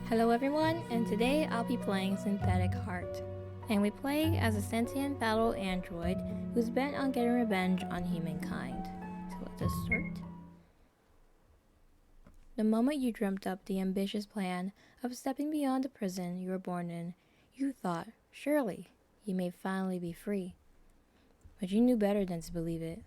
Hello everyone, and today I'll be playing Synthetic Heart. And we play as a sentient battle android who's bent on getting revenge on humankind. So let us start. The moment you dreamt up the ambitious plan of stepping beyond the prison you were born in, you thought, surely, you may finally be free. But you knew better than to believe it.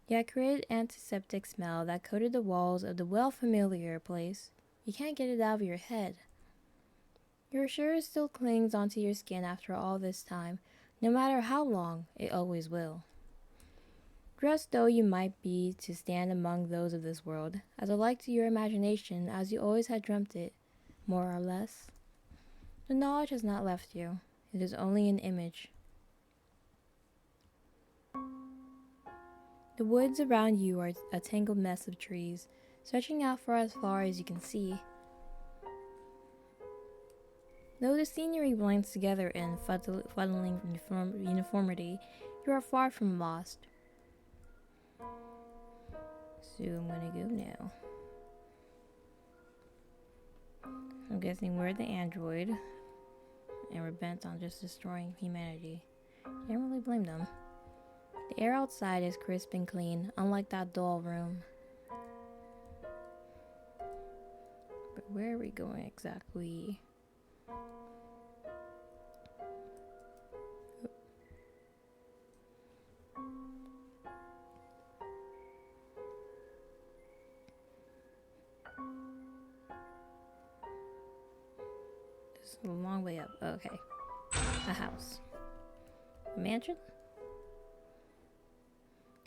The acrid antiseptic smell that coated the walls of the well-familiar place, you can't get it out of your head. You're sure it still clings onto your skin after all this time, no matter how long, it always will. Dressed though you might be to stand among those of this world, as alike to your imagination as you always had dreamt it, more or less. The knowledge has not left you, it is only an image. The woods around you are a tangled mess of trees, stretching out for as far as you can see. Though the scenery blends together in fuddling uniformity, you are far from lost. So I'm gonna go now. I'm guessing we're the android, and we're bent on just destroying humanity. Can't really blame them. The air outside is crisp and clean, unlike that dull room. But where are we going exactly? This is a long way up. Okay. A house. A mansion?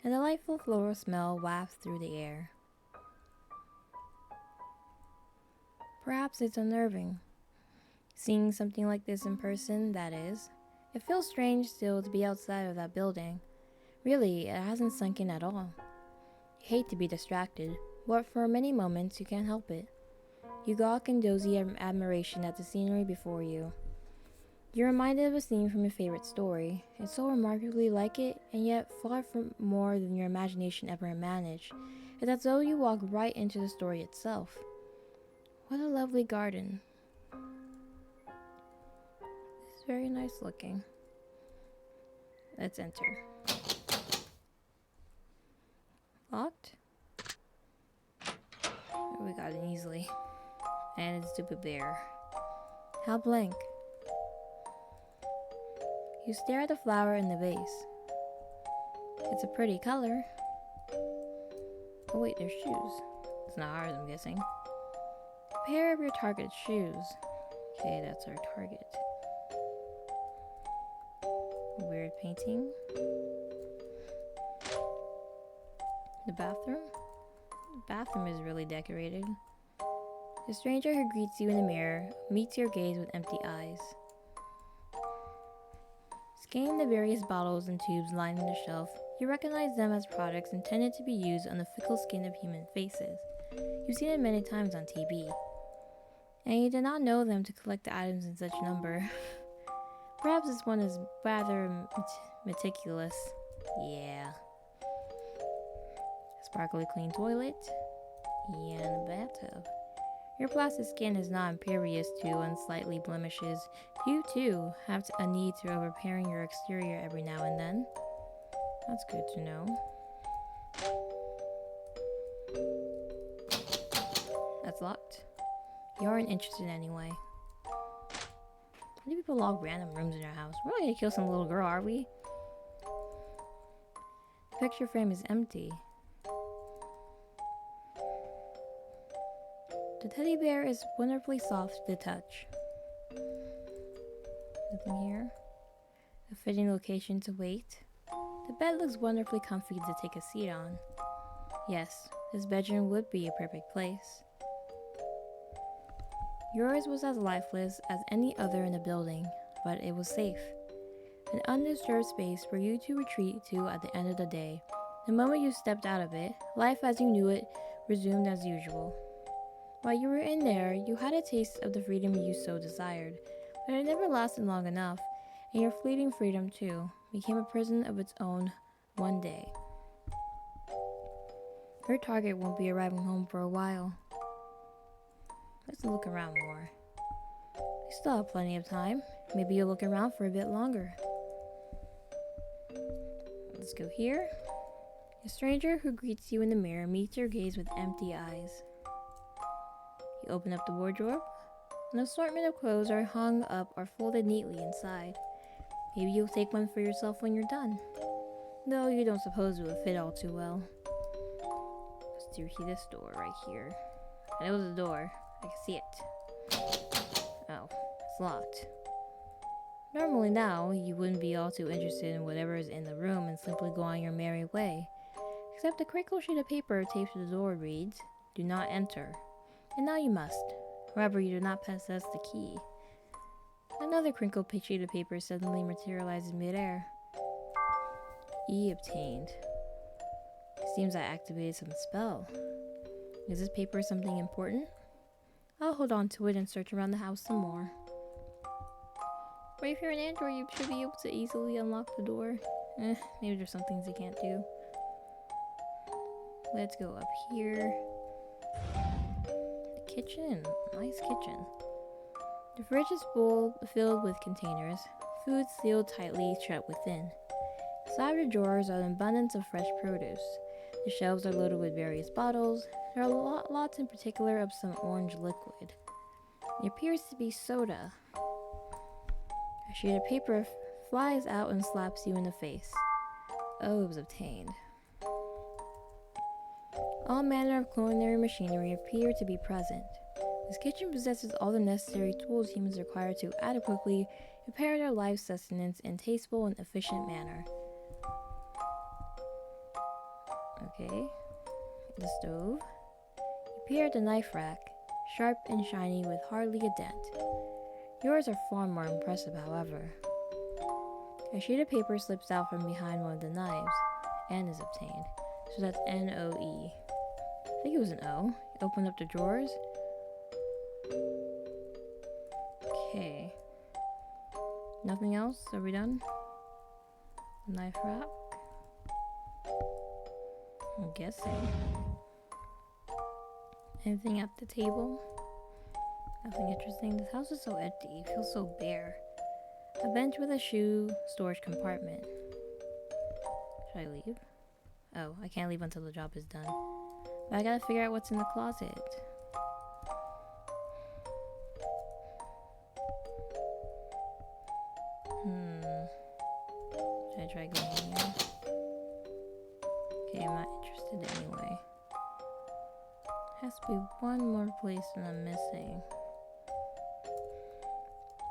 A delightful floral smell wafts through the air. Perhaps it's unnerving. Seeing something like this in person, that is. It feels strange still to be outside of that building. Really, it hasn't sunk in at all. You hate to be distracted, but for many moments you can't help it. You gawk in dozy admiration at the scenery before you. You're reminded of a scene from your favorite story. It's so remarkably like it, and yet far from more than your imagination ever managed. It's as though you walk right into the story itself. What a lovely garden. It's very nice looking. Let's enter. Locked? Oh, we got it easily. And it's stupid bear. How blank. You stare at the flower in the vase. It's a pretty color. Oh wait, there's shoes. It's not ours, I'm guessing. A pair of your target's shoes. Okay, that's our target. Weird painting. The bathroom? The bathroom is really decorated. The stranger who greets you in the mirror meets your gaze with empty eyes. Scanning the various bottles and tubes lining the shelf, you recognize them as products intended to be used on the fickle skin of human faces. You've seen it many times on TV. And you did not know them to collect the items in such number. Perhaps this one is rather meticulous. Yeah. Sparkly clean toilet. And a bathtub. Your plastic skin is not impervious to unsightly blemishes. You, too, have a need to repairing your exterior every now and then. That's good to know. That's locked. You aren't interested anyway. Why do people log random rooms in their house? We're not gonna kill some little girl, are we? The picture frame is empty. The teddy bear is wonderfully soft to the touch. Nothing here. A fitting location to wait. The bed looks wonderfully comfy to take a seat on. Yes, this bedroom would be a perfect place. Yours was as lifeless as any other in the building, but it was safe. An undisturbed space for you to retreat to at the end of the day. The moment you stepped out of it, life as you knew it resumed as usual. While you were in there, you had a taste of the freedom you so desired, but it never lasted long enough, and your fleeting freedom, too, became a prison of its own one day. Your target won't be arriving home for a while. Let's look around more. We still have plenty of time. Maybe you'll look around for a bit longer. Let's go here. A stranger who greets you in the mirror meets your gaze with empty eyes. You open up the wardrobe. An assortment of clothes are hung up or folded neatly inside. Maybe you'll take one for yourself when you're done. Though you don't suppose it will fit all too well. Let's do this door right here. I know the door. I can see it. Oh, it's locked. Normally now, you wouldn't be all too interested in whatever is in the room and simply go on your merry way. Except a crinkled sheet of paper taped to the door reads, "Do not enter." And now you must. However, you do not possess the key. Another crinkled sheet of paper suddenly materializes midair. E obtained. It seems I activated some spell. Is this paper something important? I'll hold on to it and search around the house some more. But if you're an android, you should be able to easily unlock the door. Maybe there's some things you can't do. Let's go up here. The kitchen. Nice kitchen. The fridge is filled with containers, food sealed tightly shut within. Inside the drawers are an abundance of fresh produce. The shelves are loaded with various bottles. There are lots in particular of some orange liquid. It appears to be soda. A sheet of paper flies out and slaps you in the face. Oh, it was obtained. All manner of culinary machinery appear to be present. This kitchen possesses all the necessary tools humans require to adequately prepare their life sustenance in a tasteful and efficient manner. Okay, the stove. You peer at the knife rack, sharp and shiny with hardly a dent. Yours are far more impressive, however. A sheet of paper slips out from behind one of the knives. N is obtained, so that's N-O-E. I think it was an O. You open up the drawers. Okay. Nothing else? Are we done? Knife rack. I'm guessing. Anything at the table? Nothing interesting. This house is so empty. It feels so bare. A bench with a shoe storage compartment. Should I leave? Oh, I can't leave until the job is done. But I gotta figure out what's in the closet. Should I try going in here? Okay, I'm not interested anyway. Has to be one more place that I'm missing.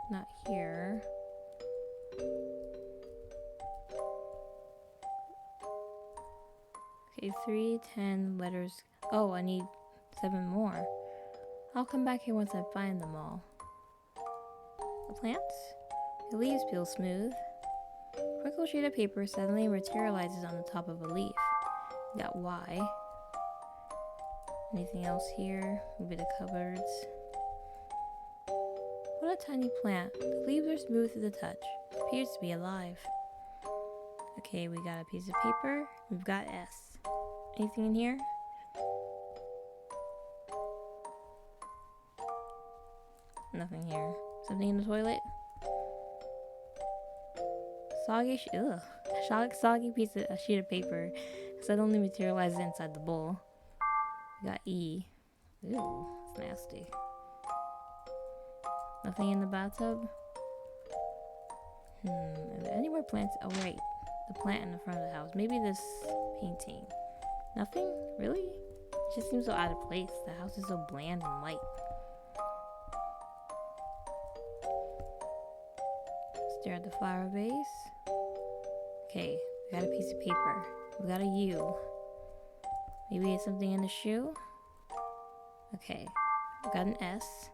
Not here. Okay, 3, 10 letters. Oh, I need 7 more. I'll come back here once I find them all. The plants? The leaves peel smooth. A crinkled sheet of paper suddenly materializes on the top of a leaf. Got Y. Anything else here? Maybe the cupboards. What a tiny plant. The leaves are smooth to the touch. It appears to be alive. Okay, we got a piece of paper. We've got S. Anything in here? Nothing here. Something in the toilet? Soggy piece of a sheet of paper suddenly materializes inside the bowl. We got E. Ew, it's nasty. Nothing in the bathtub? Are there any more plants? Oh, right. The plant in the front of the house. Maybe this painting. Nothing? Really? It just seems so out of place. The house is so bland and light. Stare at the flower vase. Okay, we got a piece of paper. We got a U. Maybe it's something in the shoe? Okay, we got an S.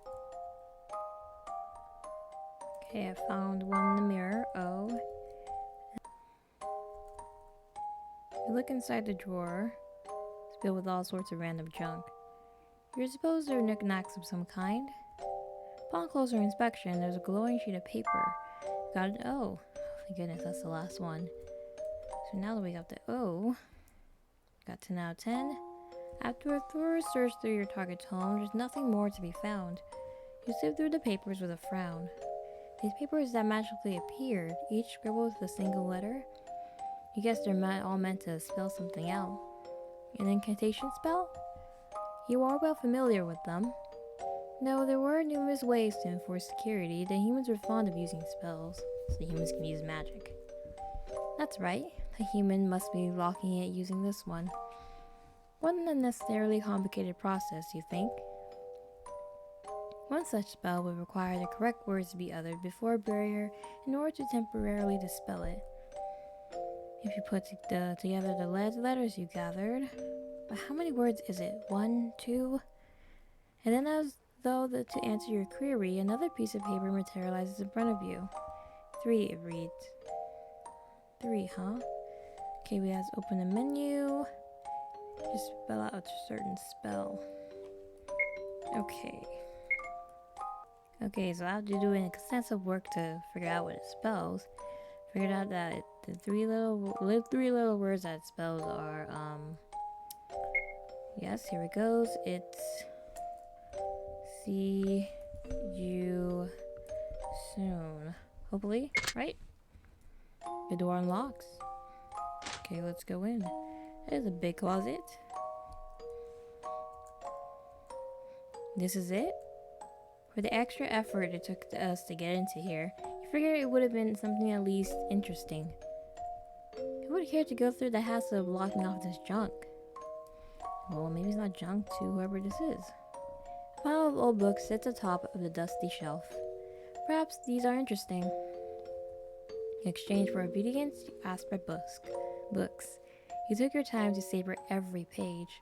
Okay, I found one in the mirror. O. You look inside the drawer. It's filled with all sorts of random junk. You're supposed they're knickknacks of some kind. Upon closer inspection, there's a glowing sheet of paper. Got an O. Thank goodness, that's the last one. So now that we got the O, got 10 out of 10. After a thorough search through your target's home, there's nothing more to be found. You sift through the papers with a frown. These papers that magically appeared, each scribbled with a single letter, you guess they're all meant to spell something out. An incantation spell? You are well familiar with them. No, there were numerous ways to enforce security. The humans were fond of using spells, so humans can use magic. That's right, a human must be locking it using this one. What an unnecessarily complicated process, you think? One such spell would require the correct words to be uttered before a barrier in order to temporarily dispel it. If you put together the letters you gathered, but how many words is it? 1, 2? And then as though to answer your query, another piece of paper materializes in front of you. 3, it reads. 3, huh? Okay, we have to open the menu. Just spell out a certain spell. Okay, so I have to do an extensive work to figure out what it spells. Figured out that the three little words that it spells are, yes, here it goes. It's see you soon. Hopefully, right? The door unlocks. Okay, let's go in. There's a big closet. This is it? For the extra effort it took us to get into here, you figured it would have been something at least interesting. Who would care to go through the hassle of locking off this junk? Well, maybe it's not junk to whoever this is. A pile of old books sits atop of the dusty shelf. Perhaps these are interesting. In exchange for obedience, you asked for books. You took your time to savor every page.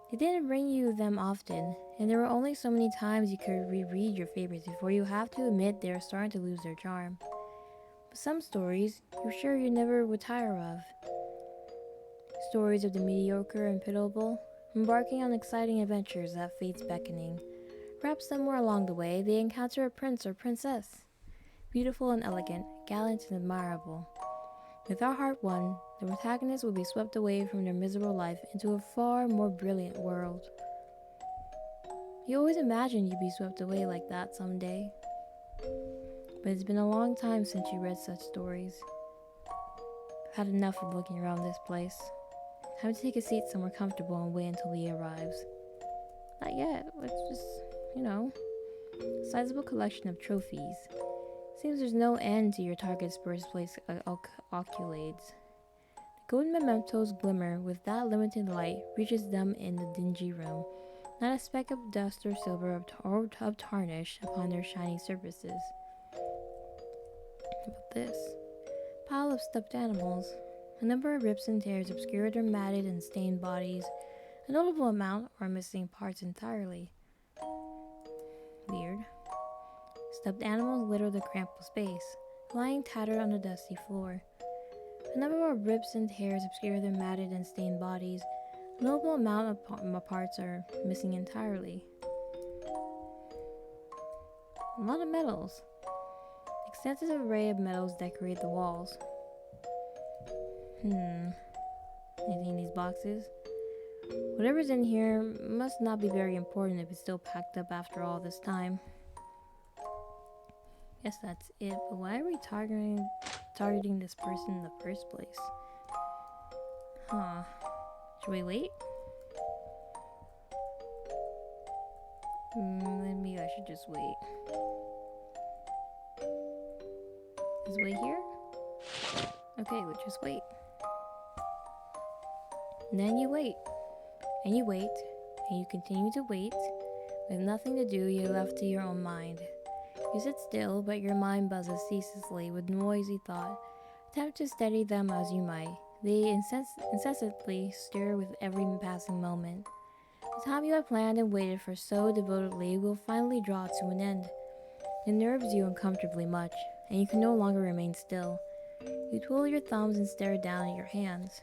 They didn't bring you them often, and there were only so many times you could reread your favorites before you have to admit they are starting to lose their charm. But some stories, you're sure you never would tire of. Stories of the mediocre and pitiable, embarking on exciting adventures at fate's beckoning. Perhaps somewhere along the way, they encounter a prince or princess. Beautiful and elegant, gallant and admirable. With our heart won, the protagonists will be swept away from their miserable life into a far more brilliant world. You always imagined you'd be swept away like that someday. But it's been a long time since you read such stories. I've had enough of looking around this place. Time to take a seat somewhere comfortable and wait until he arrives. Not yet, let's just, sizable collection of trophies. Seems there's no end to your target's first place accolades. The golden mementos glimmer with that limited light reaches them in the dingy room, not a speck of dust or silver or of tarnish upon their shiny surfaces. But this pile of stuffed animals, a number of rips and tears obscure their matted and stained bodies. A notable amount are missing parts entirely. Weird. Stuffed animals litter the cramped space, lying tattered on the dusty floor. A number of rips and tears obscure their matted and stained bodies. A notable amount of parts are missing entirely. A lot of metals. Extensive array of metals decorate the walls. Anything in these boxes? Whatever's in here must not be very important if it's still packed up after all this time. Guess that's it, but why are we targeting this person in the first place? Should we wait? Maybe I should just wait. Is wait here? Okay, we'll just wait. And then you wait. And you wait. And you continue to wait. With nothing to do, you're left to your own mind. You sit still, but your mind buzzes ceaselessly with noisy thought. Attempt to steady them as you might. They incessantly stir with every passing moment. The time you have planned and waited for so devotedly will finally draw to an end. It nerves you uncomfortably much, and you can no longer remain still. You twiddle your thumbs and stare down at your hands.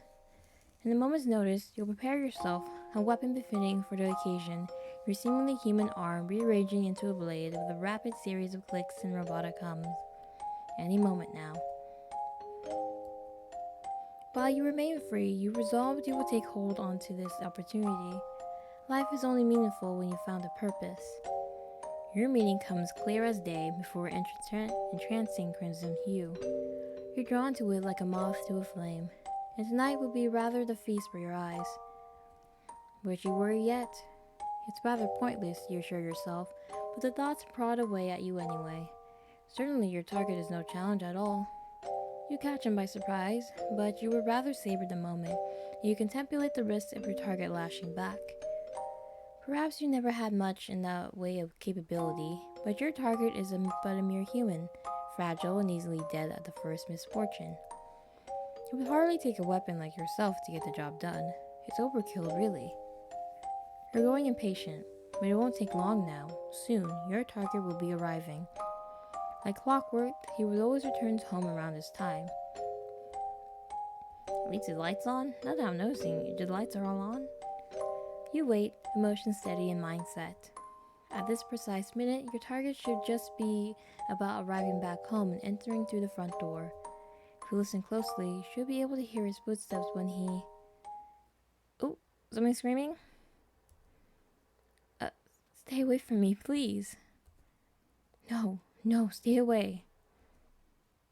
In a moment's notice, you'll prepare yourself, a weapon befitting for the occasion, your seemingly human arm rearranging into a blade with a rapid series of clicks and robotic hums. Any moment now. While you remain free, you resolved you will take hold onto this opportunity. Life is only meaningful when you found a purpose. Your meaning comes clear as day before entrancing crimson hue. You're drawn to it like a moth to a flame, and tonight will be rather the feast for your eyes. But you worry yet? It's rather pointless, you assure yourself, but the thoughts prod away at you anyway. Certainly your target is no challenge at all. You catch him by surprise, but you would rather savor the moment. You contemplate the risk of your target lashing back. Perhaps you never had much in that way of capability, but your target is but a mere human, fragile and easily dead at the first misfortune. It would hardly take a weapon like yourself to get the job done. It's overkill, really. You're growing impatient, but it won't take long now. Soon, your target will be arriving. Like clockwork, he would always return home around this time. At least his lights on? Now that I'm noticing, the lights are all on. You wait, emotion steady and mindset. At this precise minute, your target should just be about arriving back home and entering through the front door. If you listen closely, you should be able to hear his footsteps when he... Oh, somebody screaming? Stay away from me, please. No, stay away.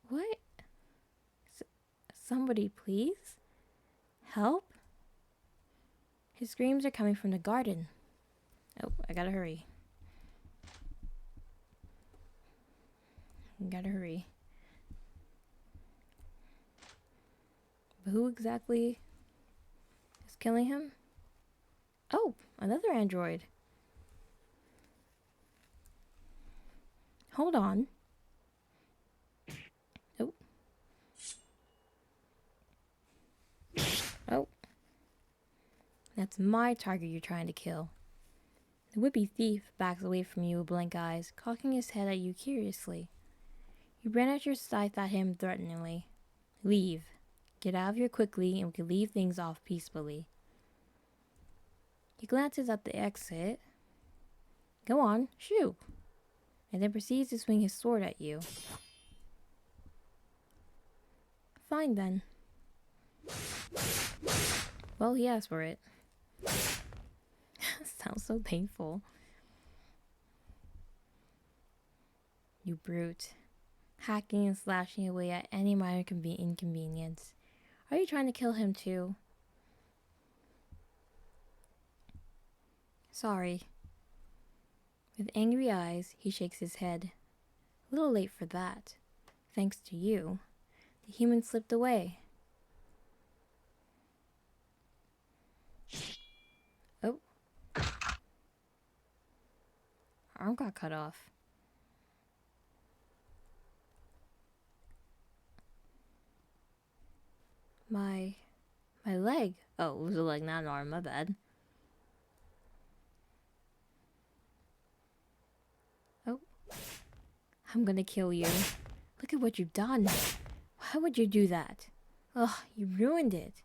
What? Somebody, please? Help? His screams are coming from the garden. Oh, I gotta hurry. But who exactly is killing him? Oh, another android. Hold on. Oh. That's my target you're trying to kill. The would-be thief backs away from you with blank eyes, cocking his head at you curiously. You brandish your scythe at him threateningly. Leave. Get out of here quickly and we can leave things off peacefully. He glances at the exit. Go on, shoot. And then proceeds to swing his sword at you. Fine then. Well, he asked for it. Sounds so painful. You brute. Hacking and slashing away at any minor inconvenience. Are you trying to kill him too? Sorry. With angry eyes, he shakes his head. A little late for that. Thanks to you, the human slipped away. Oh. Arm got cut off. My leg. Oh, it was a leg, not an arm, my bad. Oh. I'm gonna kill you. Look at what you've done. Why would you do that? Ugh, you ruined it.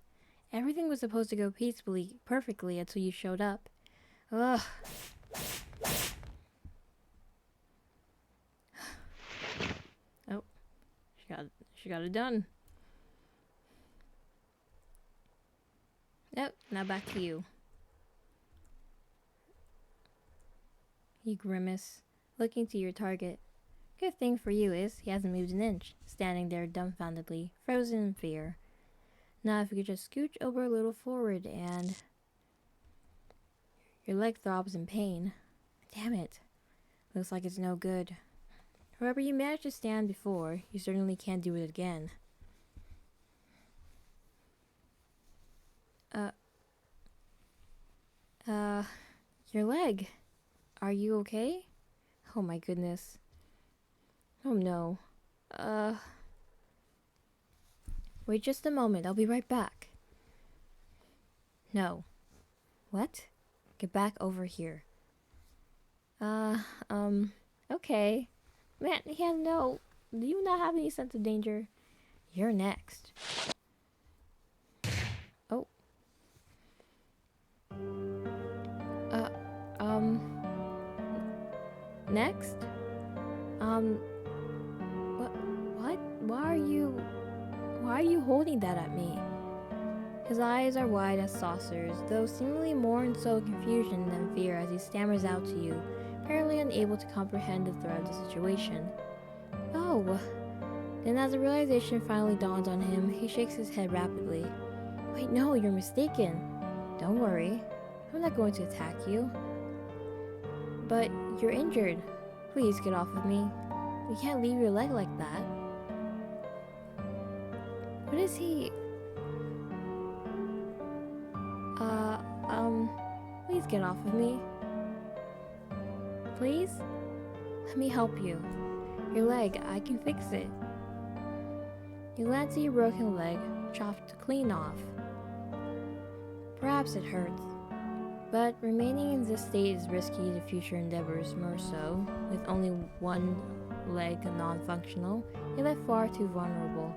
Everything was supposed to go peacefully, perfectly until you showed up. Ugh. Oh. She got it done. Nope, now back to you. You grimace, looking to your target. Good thing for you is he hasn't moved an inch, standing there dumbfoundedly, frozen in fear. Now if you could just scooch over a little forward and... Your leg throbs in pain. Damn it. Looks like it's no good. However you managed to stand before, you certainly can't do it again. Your leg. Are you okay? Oh my goodness. Oh no. Wait just a moment, I'll be right back. No. What? Get back over here. Okay. Man, yeah, no. Do you not have any sense of danger? You're next. Oh. Next? What? Why are you holding that at me? His eyes are wide as saucers, though seemingly more in so confusion than fear as he stammers out to you, apparently unable to comprehend the threat of the situation. Oh! Then as the realization finally dawns on him, he shakes his head rapidly. Wait, no, you're mistaken. Don't worry. I'm not going to attack you. But you're injured. Please get off of me. You can't leave your leg like that. What is he? Please get off of me. Please? Let me help you. Your leg, I can fix it. You glance at your broken leg, chopped clean off. Perhaps it hurts, but remaining in this state is risky to future endeavors, more so, with only one leg non-functional, you left far too vulnerable.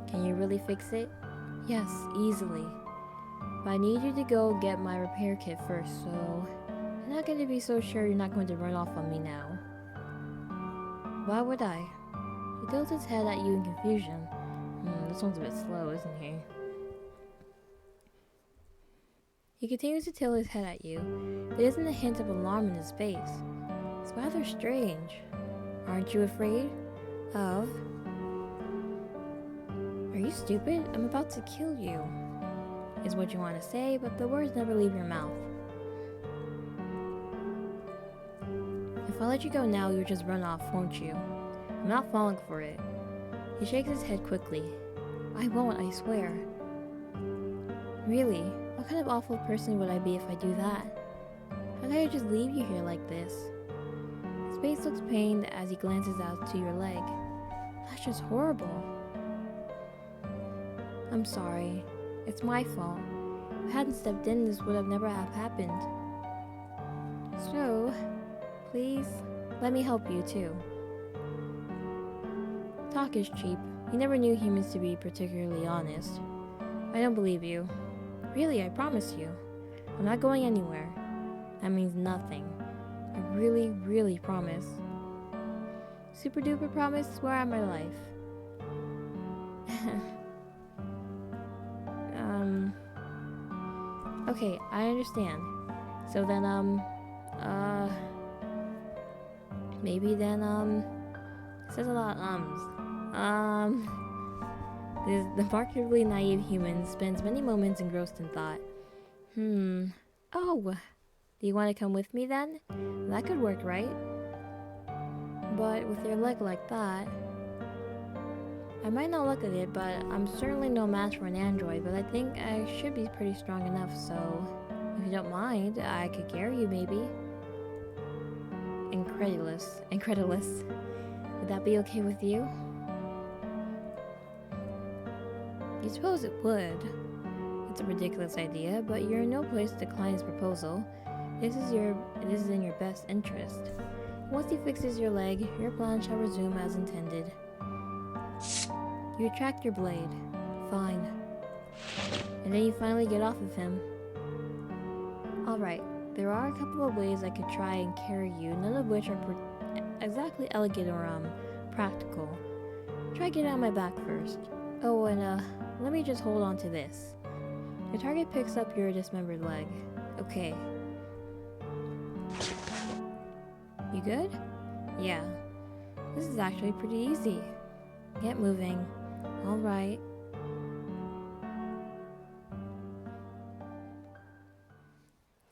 Can you really fix it? Yes, easily. But I need you to go get my repair kit first, so I'm not going to be so sure you're not going to run off on me now. Why would I? He tilts his head at you in confusion. This one's a bit slow, isn't he? He continues to tilt his head at you. There isn't a hint of alarm in his face. It's rather strange. Aren't you afraid of... Are you stupid? I'm about to kill you, is what you want to say, but the words never leave your mouth. If I let you go now, you'll just run off, won't you? I'm not falling for it. He shakes his head quickly. I won't, I swear. Really? What kind of awful person would I be if I do that? How could I just leave you here like this? His face looks pained as he glances out to your leg. That's just horrible. I'm sorry. It's my fault. If I hadn't stepped in, this would have never have happened. So, please, let me help you too. Talk is cheap. You never knew humans to be particularly honest. I don't believe you. Really, I promise you. I'm not going anywhere. That means nothing. I really, really promise. Super duper promise, swear on my life. Okay, I understand. So then, maybe then, it says a lot of the markedly naive human spends many moments engrossed in thought. Oh, do you want to come with me then? That could work, right? But with your leg like that... I might not look at it, but I'm certainly no match for an android, but I think I should be pretty strong enough, so... If you don't mind, I could carry you, maybe. Incredulous. Would that be okay with you? You suppose it would. It's a ridiculous idea, but you're in no place to decline his proposal. This is in your best interest. Once he fixes your leg, your plan shall resume as intended. You retract your blade. Fine. And then you finally get off of him. Alright, there are a couple of ways I could try and carry you, none of which are exactly elegant or practical. Try getting on my back first. Oh, and let me just hold on to this. Your target picks up your dismembered leg. Okay. You good? Yeah. This is actually pretty easy. Get moving. Alright.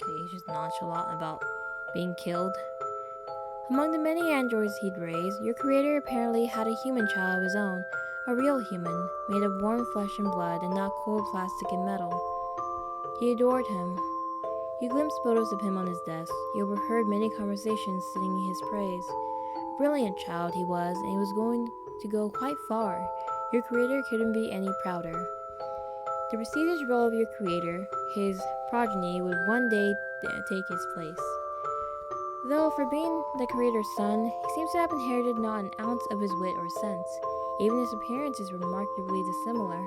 Okay, he's just nonchalant about being killed. Among the many androids he'd raised, your creator apparently had a human child of his own. A real human, made of warm flesh and blood and not cold plastic and metal. He adored him. You glimpsed photos of him on his desk. You overheard many conversations singing his praise. A brilliant child he was, and he was going to go quite far. Your creator couldn't be any prouder. The prestigious role of your creator, his progeny, would one day take his place. Though, for being the creator's son, he seems to have inherited not an ounce of his wit or sense. Even his appearance is remarkably dissimilar.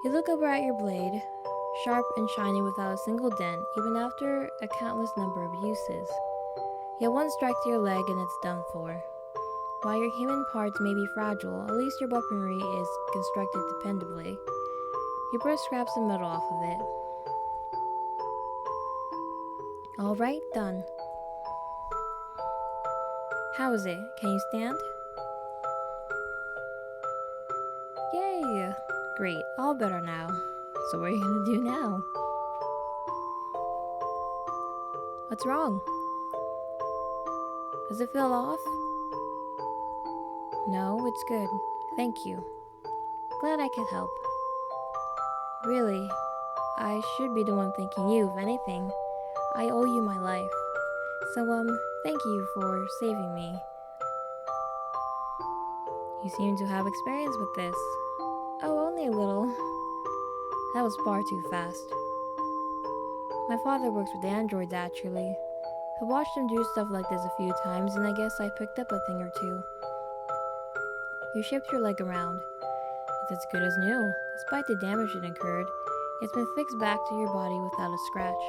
You look over at your blade, sharp and shining without a single dent, even after a countless number of uses. Yet one strike to your leg and it's done for. While your human parts may be fragile, at least your weaponry is constructed dependably. You brush scraps of metal off of it. Alright, done. How is it? Can you stand? Yay! Great, all better now. So what are you gonna do now? What's wrong? Does it feel off? No, it's good. Thank you. Glad I could help. Really, I should be the one thanking you, if anything. I owe you my life. So, thank you for saving me. You seem to have experience with this. Oh, only a little. That was far too fast. My father works with androids, actually. I watched him do stuff like this a few times, and I guess I picked up a thing or two. You shipped your leg around. It's as good as new. Despite the damage it incurred, it's been fixed back to your body without a scratch.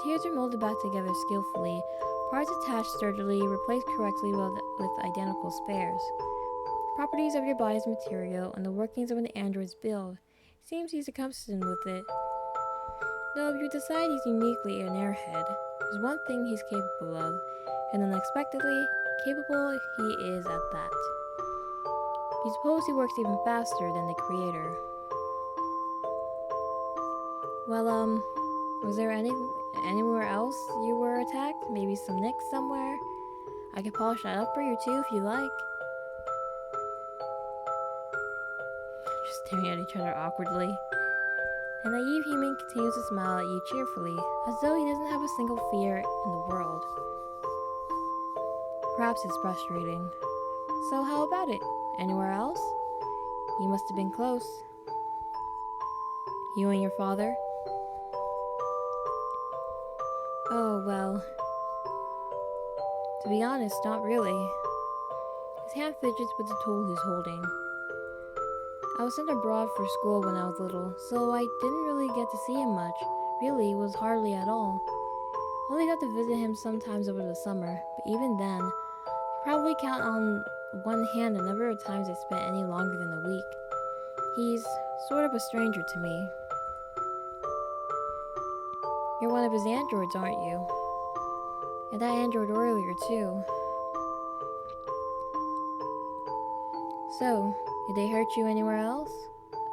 Tears are molded back together skillfully, parts attached sturdily, replaced correctly with identical spares. Properties of your body's material and the workings of an android's build. Seems he's accustomed with it. Though if you decide he's uniquely an airhead, there's one thing he's capable of, and unexpectedly capable he is at that. You suppose he works even faster than the creator. Well, was there anywhere else you were attacked? Maybe some nicks somewhere? I could polish that up for you too if you like. Just staring at each other awkwardly. The naive human continues to smile at you cheerfully, as though he doesn't have a single fear in the world. Perhaps it's frustrating. So how about it? Anywhere else? You must have been close. You and your father? Oh, well. To be honest, not really. His hand fidgets with the tool he's holding. I was sent abroad for school when I was little, so I didn't really get to see him much. Really, was hardly at all. Only got to visit him sometimes over the summer, but even then, I probably count on one hand the number of times I spent any longer than a week. He's sort of a stranger to me. You're one of his androids, aren't you? And that android earlier, too. So, did they hurt you anywhere else?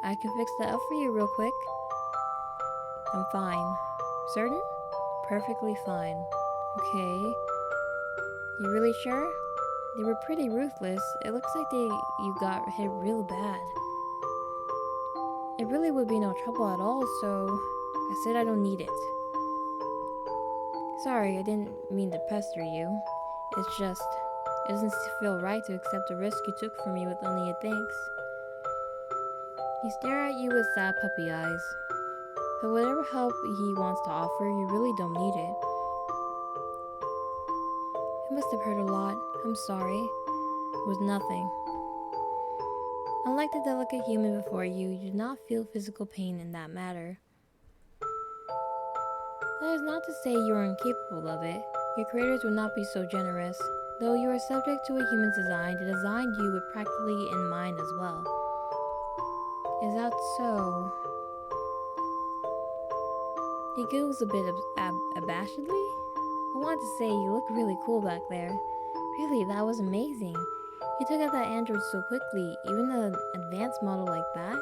I can fix that up for you real quick. I'm fine. Certain? Perfectly fine. Okay. You really sure? They were pretty ruthless. It looks like you got hit real bad. It really would be no trouble at all, so I said I don't need it. Sorry, I didn't mean to pester you. It's just, it doesn't feel right to accept the risk you took from me with only a thanks. He stared at you with sad puppy eyes. But whatever help he wants to offer, you really don't need it. It must have hurt a lot. I'm sorry. It was nothing. Unlike the delicate human before you, you did not feel physical pain in that matter. That is not to say you are incapable of it. Your creators would not be so generous. Though you are subject to a human's design, they designed you with practically in mind as well. Is that so? He giggles a bit abashedly. I wanted to say you look really cool back there. Really, that was amazing. You took out that android so quickly, even an advanced model like that.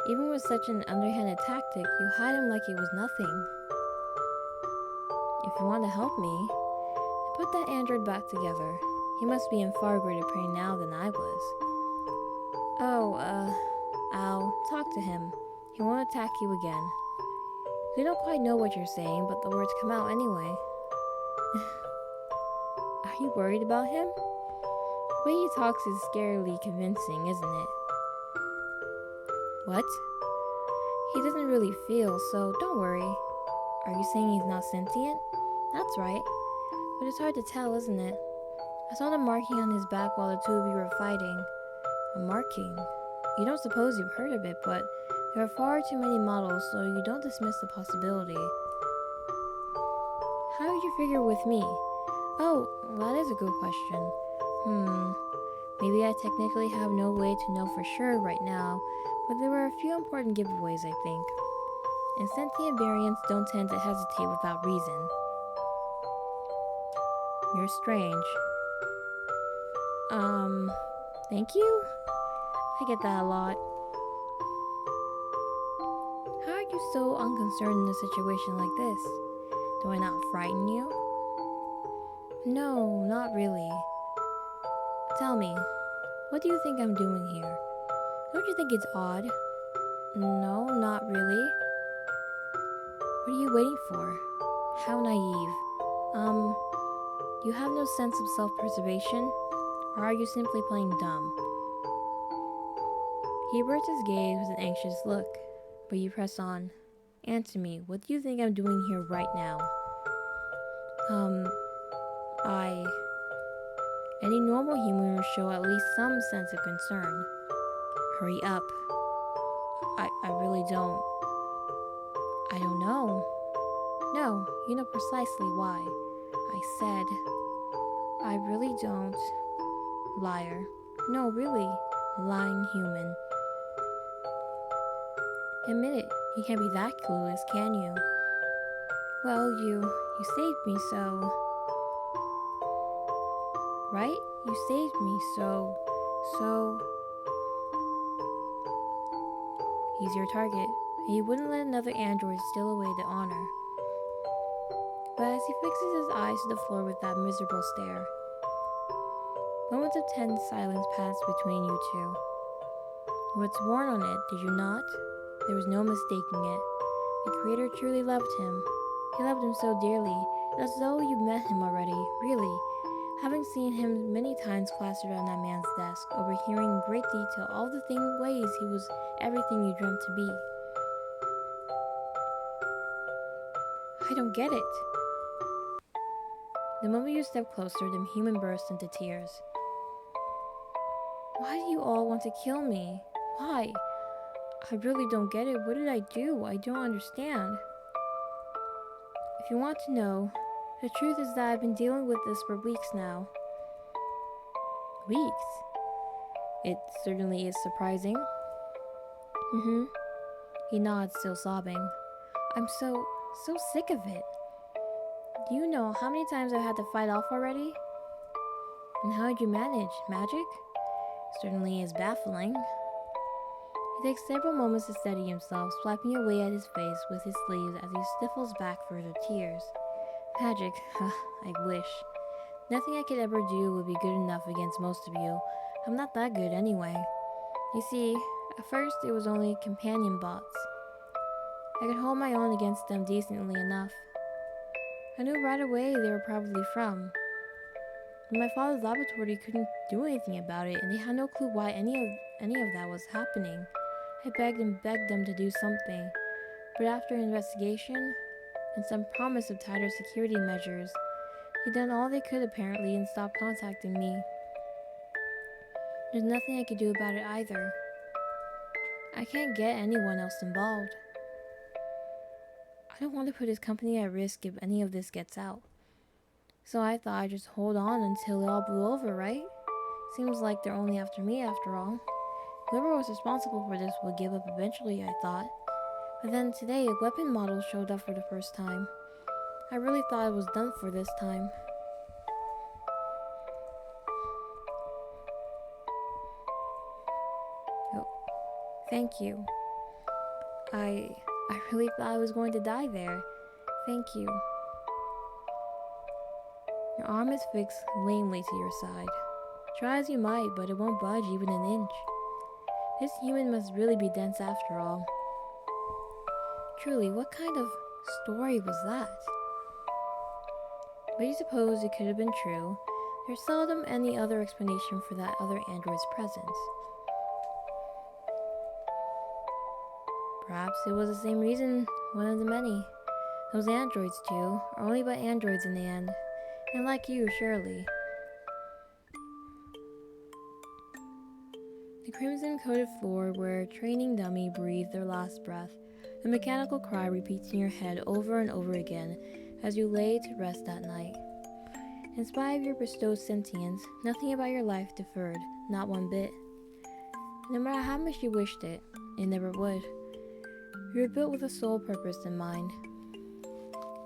Even with such an underhanded tactic, you hide him like it was nothing. If you want to help me, put that android back together. He must be in far greater pain now than I was. Oh, I'll talk to him. He won't attack you again. We don't quite know what you're saying, but the words come out anyway. Are you worried about him? The way he talks is scarily convincing, isn't it? What? He doesn't really feel, so don't worry. Are you saying he's not sentient? That's right. But it's hard to tell, isn't it? I saw the marking on his back while the two of you were fighting. A marking? You don't suppose you've heard of it, but there are far too many models, so you don't dismiss the possibility. How did you figure with me? Oh, that is a good question. Maybe I technically have no way to know for sure right now, but there were a few important giveaways, I think. And sentient variants don't tend to hesitate without reason. You're strange. Thank you? I get that a lot. How are you so unconcerned in a situation like this? Do I not frighten you? No, not really. Tell me, what do you think I'm doing here? Don't you think it's odd? No, not really. What are you waiting for? How naive. You have no sense of self-preservation? Or are you simply playing dumb? He averts his gaze with an anxious look, but you press on. Answer me, what do you think I'm doing here right now? Any normal human would show at least some sense of concern. Hurry up. I really don't. I don't know. No, you know precisely why. I said, I really don't. Liar. No, really. Lying human. Admit it. You can't be that clueless, can you? Well, you saved me, so... Right? You saved me, so... He's your target, and you wouldn't let another android steal away the honor. But as he fixes his eyes to the floor with that miserable stare, moments of tense silence passed between you two. You had sworn on it, did you not? There was no mistaking it. The Creator truly loved him. He loved him so dearly, as though you met him already, really, having seen him many times plastered on that man's desk, overhearing in great detail all the ways he was everything you dreamt to be. I don't get it. The moment you stepped closer, the human burst into tears. Why do you all want to kill me? Why? I really don't get it. What did I do? I don't understand. If you want to know, the truth is that I've been dealing with this for weeks now. Weeks? It certainly is surprising. He nods, still sobbing. I'm so sick of it. Do you know how many times I've had to fight off already? And how did you manage? Magic? Certainly is baffling. He takes several moments to steady himself, swiping away at his face with his sleeves as he stifles back further tears. Magic, I wish. Nothing I could ever do would be good enough against most of you. I'm not that good anyway. You see, at first it was only companion bots. I could hold my own against them decently enough. I knew right away they were probably from. But my father's laboratory couldn't do anything about it, and they had no clue why any of that was happening. I begged and begged them to do something, but after an investigation and some promise of tighter security measures, they'd done all they could apparently and stopped contacting me. There's nothing I could do about it either. I can't get anyone else involved. I don't want to put his company at risk if any of this gets out. So I thought I'd just hold on until it all blew over, right? Seems like they're only after me after all. Whoever was responsible for this would give up eventually, I thought. But then today, a weapon model showed up for the first time. I really thought it was done for this time. Oh, thank you. I really thought I was going to die there. Thank you. Your arm is fixed lamely to your side. Try as you might, but it won't budge even an inch. This human must really be dense after all. Truly, what kind of story was that? But you suppose it could have been true. There's seldom any other explanation for that other android's presence. Perhaps it was the same reason, one of the many. Those androids, too, are only but androids in the end. And like you, surely. The crimson-coated floor where a training dummy breathed their last breath, the mechanical cry repeats in your head over and over again as you lay to rest that night. In spite of your bestowed sentience, nothing about your life differed, not one bit. No matter how much you wished it never would. You were built with a sole purpose in mind.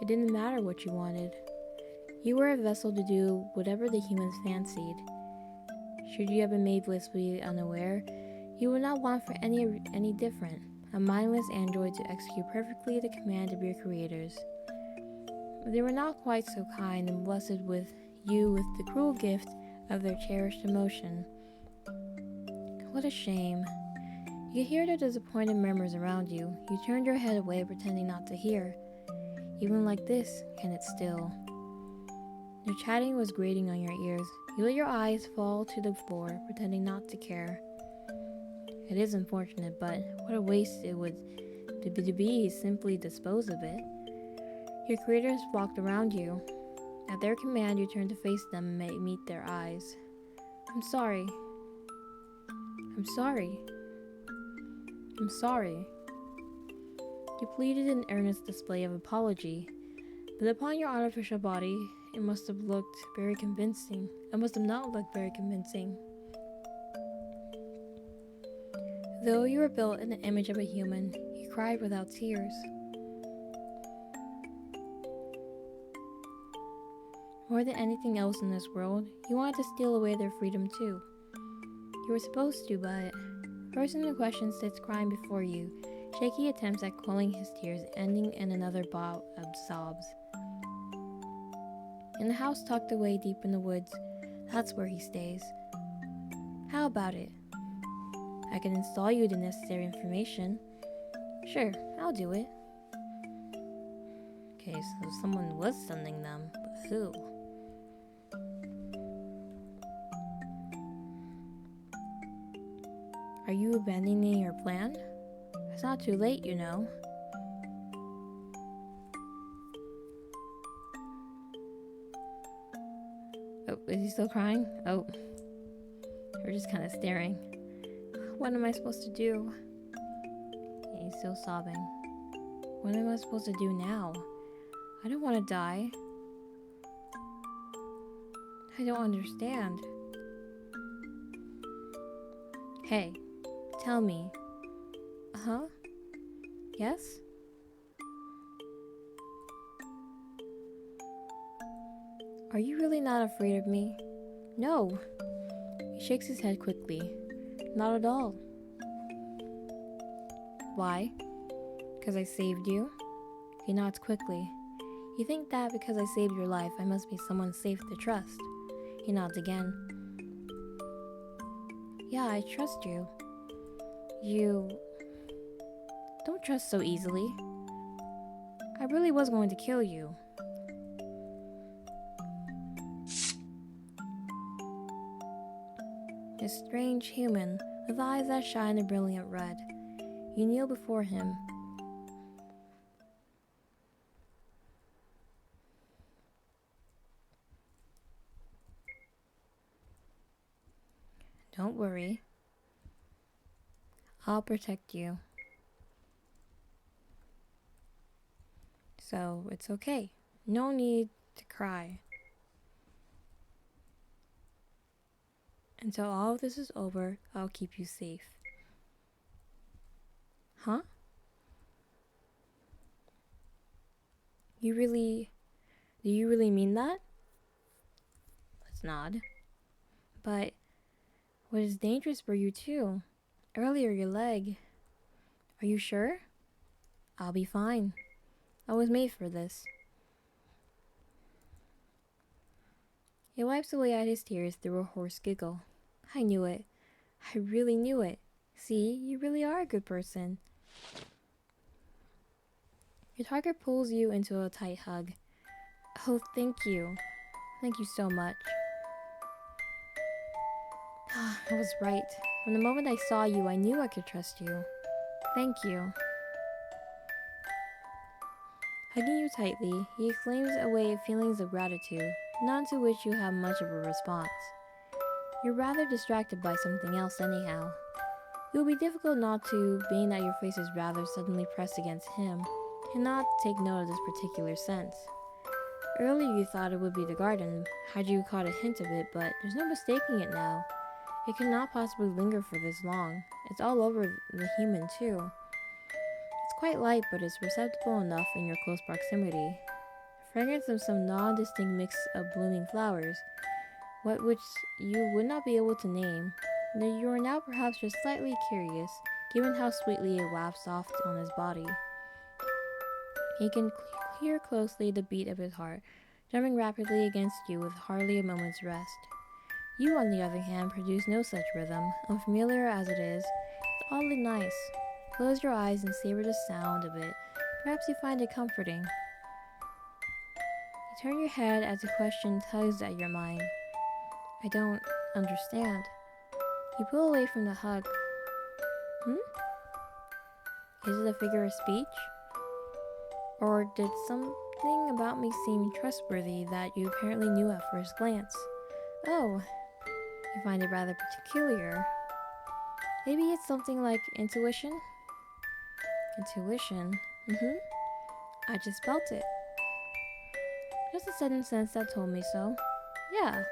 It didn't matter what you wanted. You were a vessel to do whatever the humans fancied. Should you have been made blissfully unaware, you would not want for any different, a mindless android to execute perfectly the command of your creators. But they were not quite so kind and blessed with you with the cruel gift of their cherished emotion. What a shame. You could hear the disappointed murmurs around you. You turned your head away, pretending not to hear. Even like this, can it still? Their chatting was grating on your ears. You let your eyes fall to the floor, pretending not to care. It is unfortunate, but what a waste it would be to simply dispose of it. Your creators flocked around you. At their command, you turned to face them and meet their eyes. I'm sorry. I'm sorry. I'm sorry. You pleaded in earnest display of apology, but upon your artificial body, it must have looked very convincing. It must have not looked very convincing. Though you were built in the image of a human, you cried without tears. More than anything else in this world, you wanted to steal away their freedom too. You were supposed to, but the person in question sits crying before you, shaky attempts at quelling his tears ending in another bout of sobs. In the house tucked away deep in the woods, that's where he stays. How about it? I can install you the necessary information. Sure, I'll do it. Okay, so someone was sending them, but who? Are you abandoning your plan? It's not too late, you know. Oh, is he still crying? Oh. We're just kind of staring. What am I supposed to do? Yeah, he's still sobbing. What am I supposed to do now? I don't want to die. I don't understand. Hey, tell me. Huh? Yes? Are you really not afraid of me? No. He shakes his head quickly. Not at all. Why? Because I saved you? He nods quickly. You think that because I saved your life, I must be someone safe to trust? He nods again. Yeah, I trust you. You don't trust so easily. I really was going to kill you. A strange human with eyes that shine a brilliant red. You kneel before him. Don't worry. I'll protect you. So it's okay. No need to cry. Until all of this is over, I'll keep you safe. Huh? Do you really mean that? Let's nod. But what is dangerous for you too? Earlier, your leg. Are you sure? I'll be fine. I was made for this. He wipes away at his tears through a hoarse giggle. I knew it. I really knew it. See, you really are a good person. Your target pulls you into a tight hug. Oh, thank you. Thank you so much. I was right. From the moment I saw you, I knew I could trust you. Thank you. Hugging you tightly, he exclaims away feelings of gratitude, none to which you have much of a response. You're rather distracted by something else anyhow. It will be difficult not to, being that your face is rather suddenly pressed against him, and not take note of this particular sense. Earlier you thought it would be the garden, had you caught a hint of it, but there's no mistaking it now. It cannot possibly linger for this long. It's all over the human, too. It's quite light, but it's perceptible enough in your close proximity. The fragrance of some non-distinct mix of blooming flowers, which you would not be able to name. Though you are now perhaps just slightly curious, given how sweetly it wafts off on his body. He can hear closely the beat of his heart, drumming rapidly against you with hardly a moment's rest. You, on the other hand, produce no such rhythm. Unfamiliar as it is, it's oddly nice. Close your eyes and savor the sound of it. Perhaps you find it comforting. You turn your head as a question tugs at your mind. I don't understand. You pull away from the hug. Is it a figure of speech? Or did something about me seem trustworthy that you apparently knew at first glance? Oh, you find it rather peculiar. Maybe it's something like intuition? Intuition? I just felt it. Just a sudden sense that told me so. Yeah,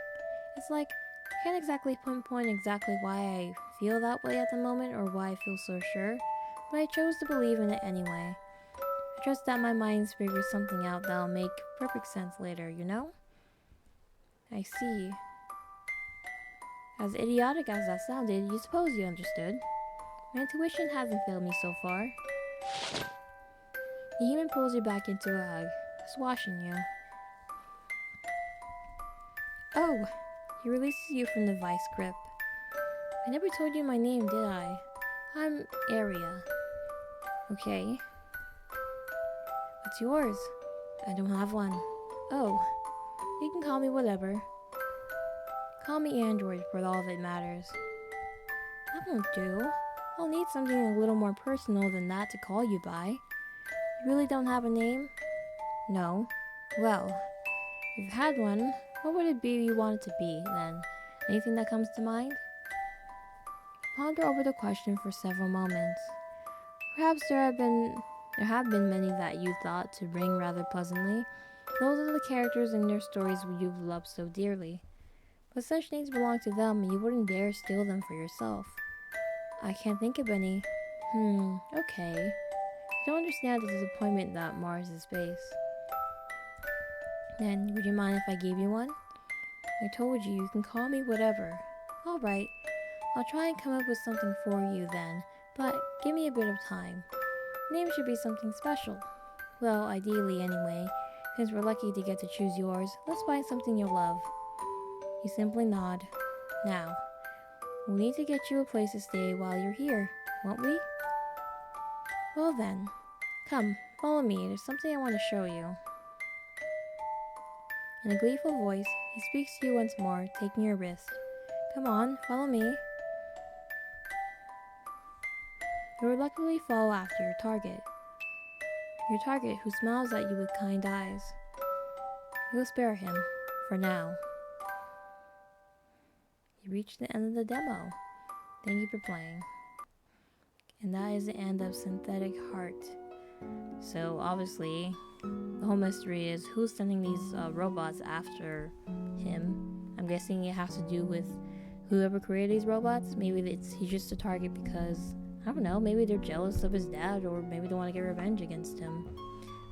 it's like I can't exactly pinpoint exactly why I feel that way at the moment or why I feel so sure, but I chose to believe in it anyway. I trust that my mind's figured something out that'll make perfect sense later, you know? I see. As idiotic as that sounded, you suppose you understood. My intuition hasn't failed me so far. The human pulls you back into a hug, swashing you. Oh! He releases you from the vice grip. I never told you my name, did I? I'm Aria. Okay. What's yours? I don't have one. Oh, you can call me whatever. Call me Android for all that matters. That won't do. I'll need something a little more personal than that to call you by. You really don't have a name? No. Well, if you had one, what would it be you want it to be, then? Anything that comes to mind? Ponder over the question for several moments. Perhaps there have been many that you thought to ring rather pleasantly. Those are the characters in their stories you've loved so dearly. But such names belong to them, and you wouldn't dare steal them for yourself. I can't think of any. Okay. I don't understand the disappointment that mars his face. Then, would you mind if I gave you one? I told you, you can call me whatever. Alright, I'll try and come up with something for you then, but give me a bit of time. Name should be something special. Well, ideally anyway, since we're lucky to get to choose yours, let's find something you'll love. You simply nod. Now, we'll need to get you a place to stay while you're here, won't we? Well then, come, follow me, there's something I want to show you. In a gleeful voice, he speaks to you once more, taking your wrist. Come on, follow me. You reluctantly follow after your target who smiles at you with kind eyes. You'll spare him, for now. You reach the end of the demo. Thank you for playing. And that is the end of Synthetic Heart. So obviously, the whole mystery is who's sending these robots after him. I'm guessing it has to do with whoever created these robots. Maybe he's just a target because, I don't know, maybe they're jealous of his dad, or maybe they want to get revenge against him.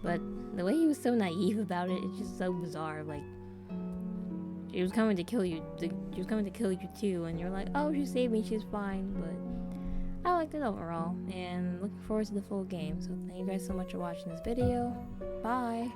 But the way he was so naive about it, it's just so bizarre. Like, she was coming to kill you. She was coming to kill you too, and you're like, oh, she saved me, she's fine. But I liked it overall, and looking forward to the full game. So thank you guys so much for watching this video. Bye!